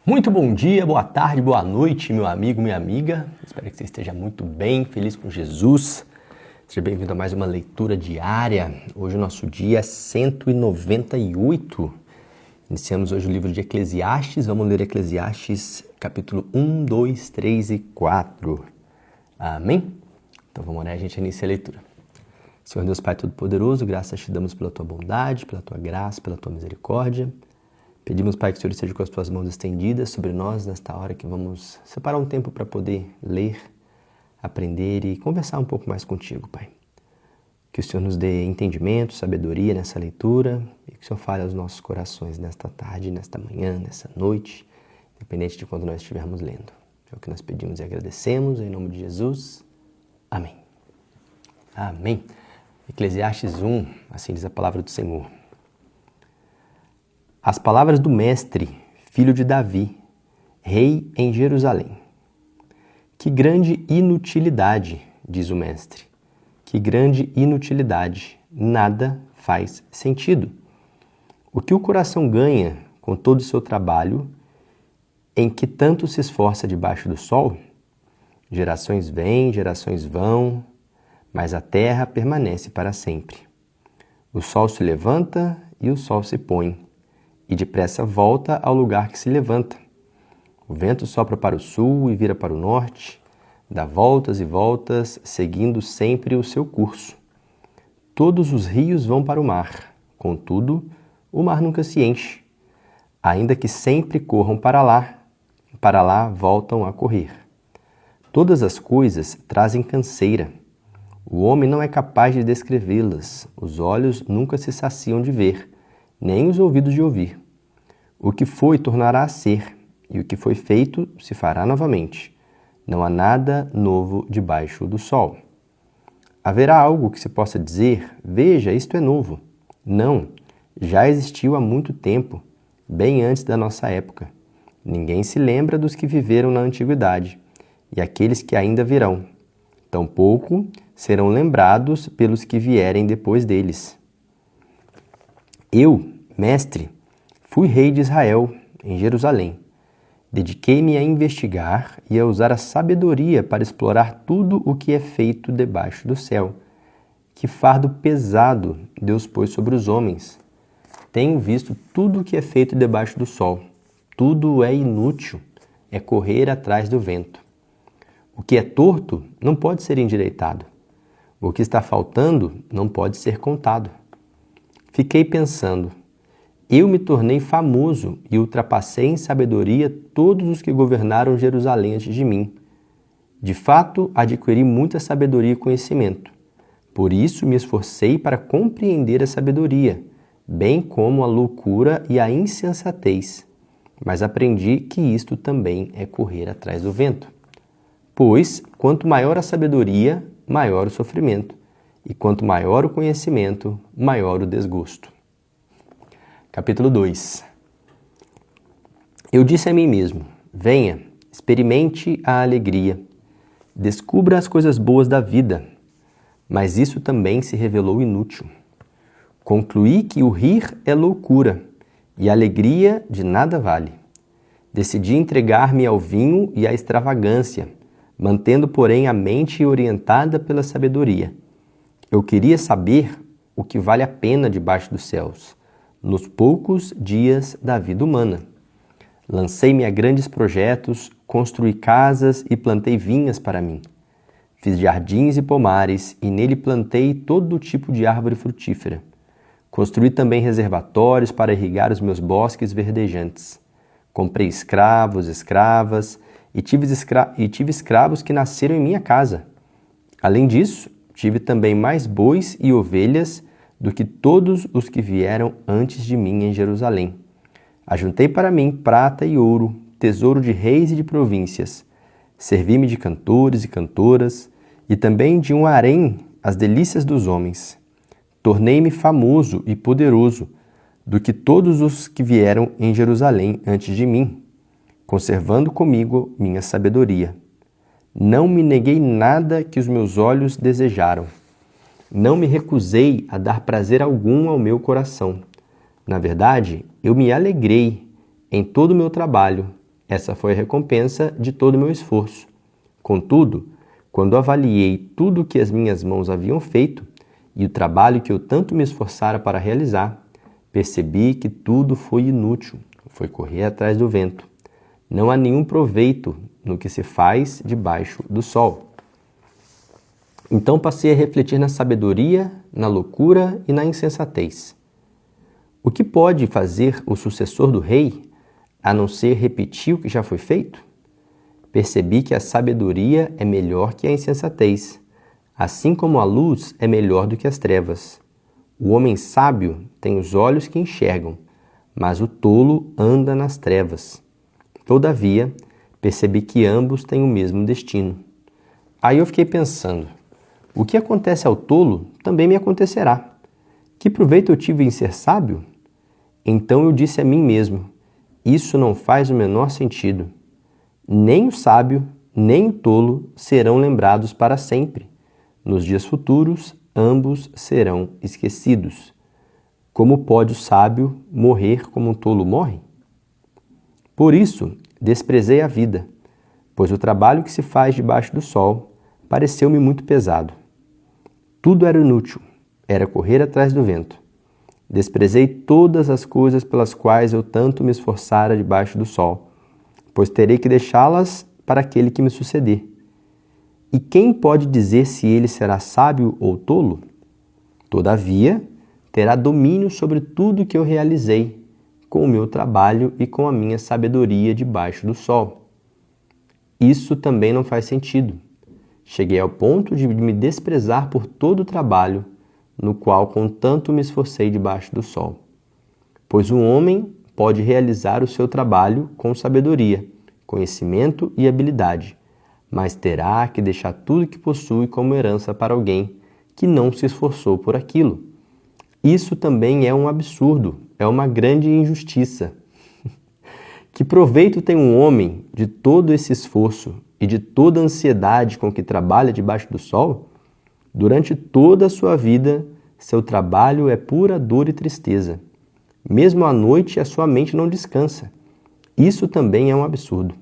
Muito bom dia, boa tarde, boa noite, meu amigo, minha amiga. Espero que você esteja muito bem, feliz com Jesus. Seja bem-vindo a mais uma leitura diária. Hoje o nosso dia é 198. Iniciamos hoje o livro de Eclesiastes. Vamos ler Eclesiastes capítulo 1, 2, 3 e 4. Amém? Então vamos orar e a gente inicia a leitura. Senhor Deus Pai Todo-Poderoso, graças te damos pela tua bondade, pela tua graça, pela tua misericórdia. Pedimos, Pai, que o Senhor esteja com as tuas mãos estendidas sobre nós nesta hora que vamos separar um tempo para poder ler, aprender e conversar um pouco mais contigo, Pai. Que o Senhor nos dê entendimento, sabedoria nessa leitura e que o Senhor fale aos nossos corações nesta tarde, nesta manhã, nessa noite, independente de quando nós estivermos lendo. É o que nós pedimos e agradecemos, em nome de Jesus. Amém. Amém. Eclesiastes 1, assim diz a palavra do Senhor. As palavras do mestre, filho de Davi, rei em Jerusalém. Que grande inutilidade, diz o mestre. Que grande inutilidade, nada faz sentido. O que o coração ganha com todo o seu trabalho, em que tanto se esforça debaixo do sol? Gerações vêm, gerações vão, mas a terra permanece para sempre. O sol se levanta e o sol se põe, e depressa volta ao lugar que se levanta. O vento sopra para o sul e vira para o norte, dá voltas e voltas, seguindo sempre o seu curso. Todos os rios vão para o mar, contudo, o mar nunca se enche. Ainda que sempre corram para lá voltam a correr. Todas as coisas trazem canseira. O homem não é capaz de descrevê-las, os olhos nunca se saciam de ver, nem os ouvidos de ouvir. O que foi tornará a ser, e o que foi feito se fará novamente. Não há nada novo debaixo do sol. Haverá algo que se possa dizer, veja, isto é novo. Não, já existiu há muito tempo, bem antes da nossa época. Ninguém se lembra dos que viveram na antiguidade, e aqueles que ainda virão. Tampouco serão lembrados pelos que vierem depois deles. Eu, mestre, fui rei de Israel, em Jerusalém. Dediquei-me a investigar e a usar a sabedoria para explorar tudo o que é feito debaixo do céu. Que fardo pesado Deus pôs sobre os homens. Tenho visto tudo o que é feito debaixo do sol. Tudo é inútil, é correr atrás do vento. O que é torto não pode ser endireitado. O que está faltando não pode ser contado. Fiquei pensando, eu me tornei famoso e ultrapassei em sabedoria todos os que governaram Jerusalém antes de mim. De fato, adquiri muita sabedoria e conhecimento. Por isso me esforcei para compreender a sabedoria, bem como a loucura e a insensatez. Mas aprendi que isto também é correr atrás do vento. Pois, quanto maior a sabedoria, maior o sofrimento. E quanto maior o conhecimento, maior o desgosto. Capítulo 2. Eu disse a mim mesmo, venha, experimente a alegria, descubra as coisas boas da vida, mas isso também se revelou inútil. Concluí que o rir é loucura e a alegria de nada vale. Decidi entregar-me ao vinho e à extravagância, mantendo, porém, a mente orientada pela sabedoria. Eu queria saber o que vale a pena debaixo dos céus, nos poucos dias da vida humana. Lancei-me a grandes projetos, construí casas e plantei vinhas para mim. Fiz jardins e pomares e nele plantei todo tipo de árvore frutífera. Construí também reservatórios para irrigar os meus bosques verdejantes. Comprei escravos, escravas e tive escravos que nasceram em minha casa. Além disso, tive também mais bois e ovelhas do que todos os que vieram antes de mim em Jerusalém. Ajuntei para mim prata e ouro, tesouro de reis e de províncias. Servi-me de cantores e cantoras, e também de um harém as delícias dos homens. Tornei-me famoso e poderoso do que todos os que vieram em Jerusalém antes de mim, conservando comigo minha sabedoria. Não me neguei nada que os meus olhos desejaram. Não me recusei a dar prazer algum ao meu coração. Na verdade, eu me alegrei em todo o meu trabalho Essa foi a recompensa de todo o meu esforço. Contudo, quando avaliei tudo o que as minhas mãos haviam feito e o trabalho que eu tanto me esforçara para realizar, percebi que tudo foi inútil, foi correr atrás do vento. Não há nenhum proveito no que se faz debaixo do sol. Então passei a refletir na sabedoria, na loucura e na insensatez. O que pode fazer o sucessor do rei, a não ser repetir o que já foi feito? Percebi que a sabedoria é melhor que a insensatez, assim como a luz é melhor do que as trevas. O homem sábio tem os olhos que enxergam, mas o tolo anda nas trevas. Todavia, percebi que ambos têm o mesmo destino. Aí eu fiquei pensando, o que acontece ao tolo também me acontecerá. Que proveito eu tive em ser sábio? Então eu disse a mim mesmo, isso não faz o menor sentido. Nem o sábio, nem o tolo serão lembrados para sempre. Nos dias futuros, ambos serão esquecidos. Como pode o sábio morrer como um tolo morre? Por isso, desprezei a vida, pois o trabalho que se faz debaixo do sol pareceu-me muito pesado. Tudo era inútil, era correr atrás do vento. Desprezei todas as coisas pelas quais eu tanto me esforçara debaixo do sol, pois terei que deixá-las para aquele que me suceder. E quem pode dizer se ele será sábio ou tolo? Todavia, terá domínio sobre tudo que eu realizei, com o meu trabalho e com a minha sabedoria debaixo do sol. Isso também não faz sentido. Cheguei ao ponto de me desprezar por todo o trabalho, no qual com tanto me esforcei debaixo do sol. Pois um homem pode realizar o seu trabalho com sabedoria, conhecimento e habilidade, mas terá que deixar tudo que possui como herança para alguém que não se esforçou por aquilo. Isso também é um absurdo, é uma grande injustiça. Que proveito tem um homem de todo esse esforço e de toda a ansiedade com que trabalha debaixo do sol? Durante toda a sua vida, seu trabalho é pura dor e tristeza. Mesmo à noite, a sua mente não descansa. Isso também é um absurdo.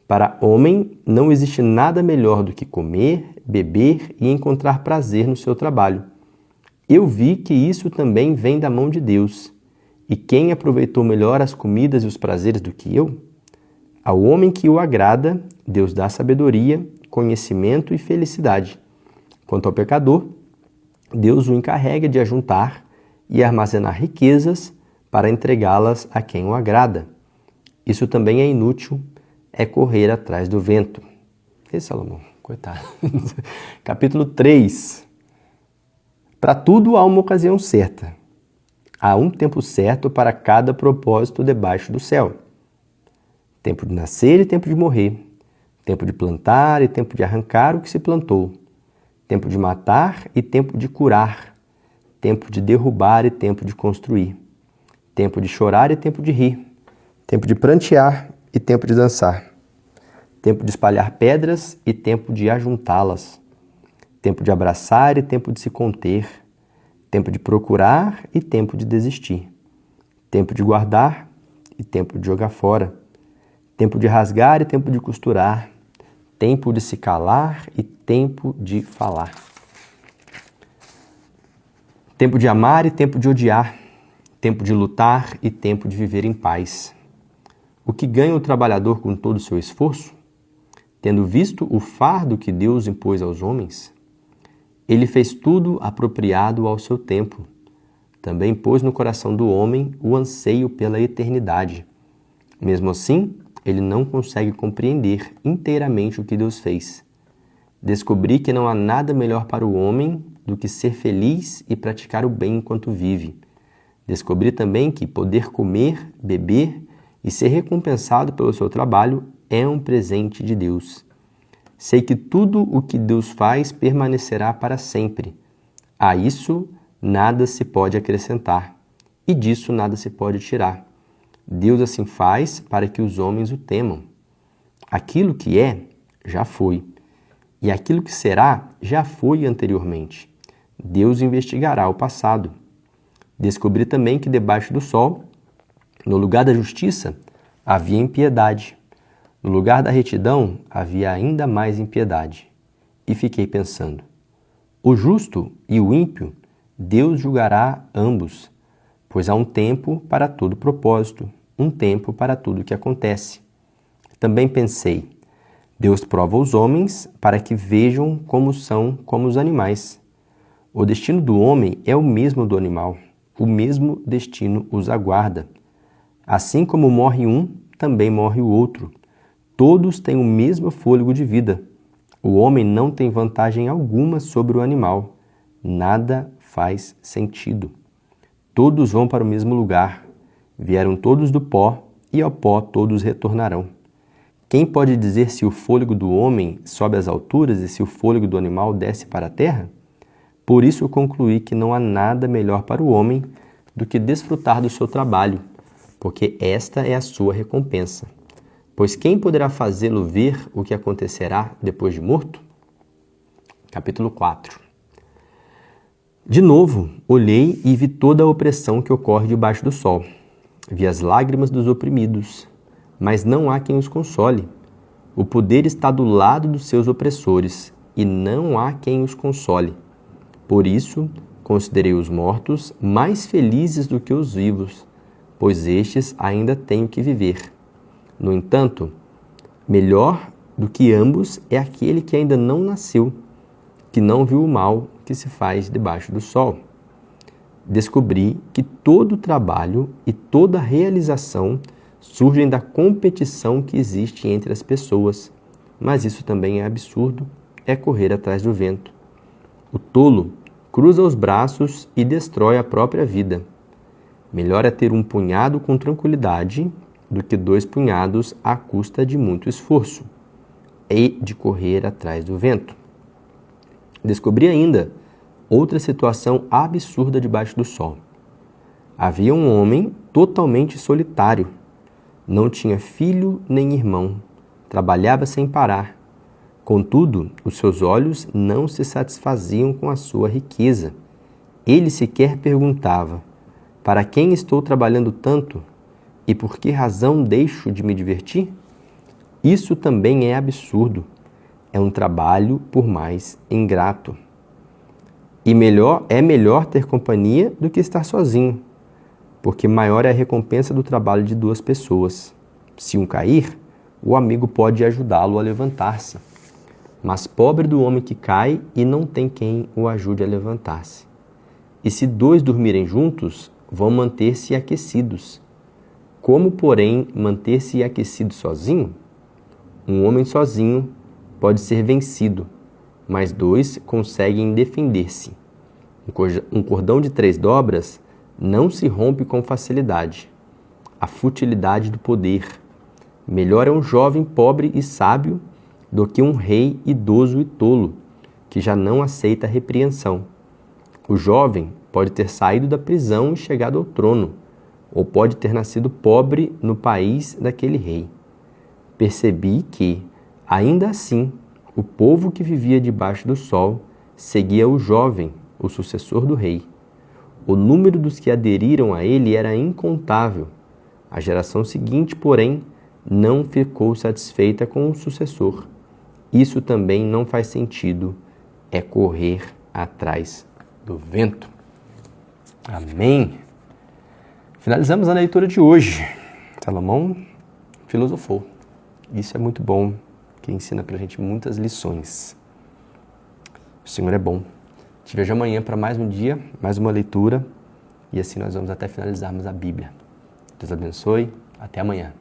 Para homem, não existe nada melhor do que comer, beber e encontrar prazer no seu trabalho. Eu vi que isso também vem da mão de Deus. E quem aproveitou melhor as comidas e os prazeres do que eu? Ao homem que o agrada, Deus dá sabedoria, conhecimento e felicidade. Quanto ao pecador, Deus o encarrega de ajuntar e armazenar riquezas para entregá-las a quem o agrada. Isso também é inútil, é correr atrás do vento. E Salomão, coitado. Capítulo 3. Para tudo há uma ocasião certa. Há um tempo certo para cada propósito debaixo do céu. Tempo de nascer e tempo de morrer. Tempo de plantar e tempo de arrancar o que se plantou. Tempo de matar e tempo de curar. Tempo de derrubar e tempo de construir. Tempo de chorar e tempo de rir. Tempo de prantear e tempo de dançar. Tempo de espalhar pedras e tempo de ajuntá-las. Tempo de abraçar e tempo de se conter. Tempo de procurar e tempo de desistir. Tempo de guardar e tempo de jogar fora. Tempo de rasgar e tempo de costurar. Tempo de se calar e tempo de falar. Tempo de amar e tempo de odiar. Tempo de lutar e tempo de viver em paz. O que ganha o trabalhador com todo o seu esforço? Tendo visto o fardo que Deus impôs aos homens, ele fez tudo apropriado ao seu tempo. Também pôs no coração do homem o anseio pela eternidade. Mesmo assim, ele não consegue compreender inteiramente o que Deus fez. Descobri que não há nada melhor para o homem do que ser feliz e praticar o bem enquanto vive. Descobri também que poder comer, beber e ser recompensado pelo seu trabalho é um presente de Deus. Sei que tudo o que Deus faz permanecerá para sempre. A isso nada se pode acrescentar, e disso nada se pode tirar. Deus assim faz para que os homens o temam. Aquilo que é, já foi, e aquilo que será, já foi anteriormente. Deus investigará o passado. Descobri também que debaixo do sol, no lugar da justiça, havia impiedade. No lugar da retidão havia ainda mais impiedade. E fiquei pensando: o justo e o ímpio, Deus julgará ambos, pois há um tempo para todo propósito, um tempo para tudo que acontece. Também pensei: Deus prova os homens para que vejam como são como os animais. O destino do homem é o mesmo do animal, o mesmo destino os aguarda. Assim como morre um, também morre o outro. Todos têm o mesmo fôlego de vida. O homem não tem vantagem alguma sobre o animal. Nada faz sentido. Todos vão para o mesmo lugar. Vieram todos do pó, e ao pó todos retornarão. Quem pode dizer se o fôlego do homem sobe às alturas e se o fôlego do animal desce para a terra? Por isso eu concluí que não há nada melhor para o homem do que desfrutar do seu trabalho, porque esta é a sua recompensa. Pois quem poderá fazê-lo ver o que acontecerá depois de morto? Capítulo 4. De novo, olhei e vi toda a opressão que ocorre debaixo do sol. Vi as lágrimas dos oprimidos, mas não há quem os console. O poder está do lado dos seus opressores, e não há quem os console. Por isso, considerei os mortos mais felizes do que os vivos, pois estes ainda têm o que viver. No entanto, melhor do que ambos é aquele que ainda não nasceu, que não viu o mal que se faz debaixo do sol. Descobri que todo trabalho e toda realização surgem da competição que existe entre as pessoas, mas isso também é absurdo, é correr atrás do vento. O tolo cruza os braços e destrói a própria vida. Melhor é ter um punhado com tranquilidade do que 2 punhados à custa de muito esforço e de correr atrás do vento. Descobri ainda outra situação absurda debaixo do sol. Havia um homem totalmente solitário. Não tinha filho nem irmão. Trabalhava sem parar. Contudo, os seus olhos não se satisfaziam com a sua riqueza. Ele sequer perguntava: para quem estou trabalhando tanto? E por que razão deixo de me divertir? Isso também é absurdo. É um trabalho por mais ingrato. E é melhor ter companhia do que estar sozinho, porque maior é a recompensa do trabalho de 2 pessoas. Se um cair, o amigo pode ajudá-lo a levantar-se. Mas pobre do homem que cai e não tem quem o ajude a levantar-se. E se 2 dormirem juntos, vão manter-se aquecidos. Como, porém, manter-se aquecido sozinho? Um homem sozinho pode ser vencido, mas 2 conseguem defender-se. Um cordão de 3 dobras não se rompe com facilidade. A futilidade do poder. Melhor é um jovem pobre e sábio do que um rei idoso e tolo, que já não aceita repreensão. O jovem pode ter saído da prisão e chegado ao trono, ou pode ter nascido pobre no país daquele rei. Percebi que, ainda assim, o povo que vivia debaixo do sol seguia o jovem, o sucessor do rei. O número dos que aderiram a ele era incontável. A geração seguinte, porém, não ficou satisfeita com o sucessor. Isso também não faz sentido, é correr atrás do vento. Amém. Finalizamos a leitura de hoje. Salomão filosofou. Isso é muito bom, que ensina pra gente muitas lições. O Senhor é bom. Te vejo amanhã para mais um dia, mais uma leitura, e assim nós vamos até finalizarmos a Bíblia. Deus abençoe. Até amanhã.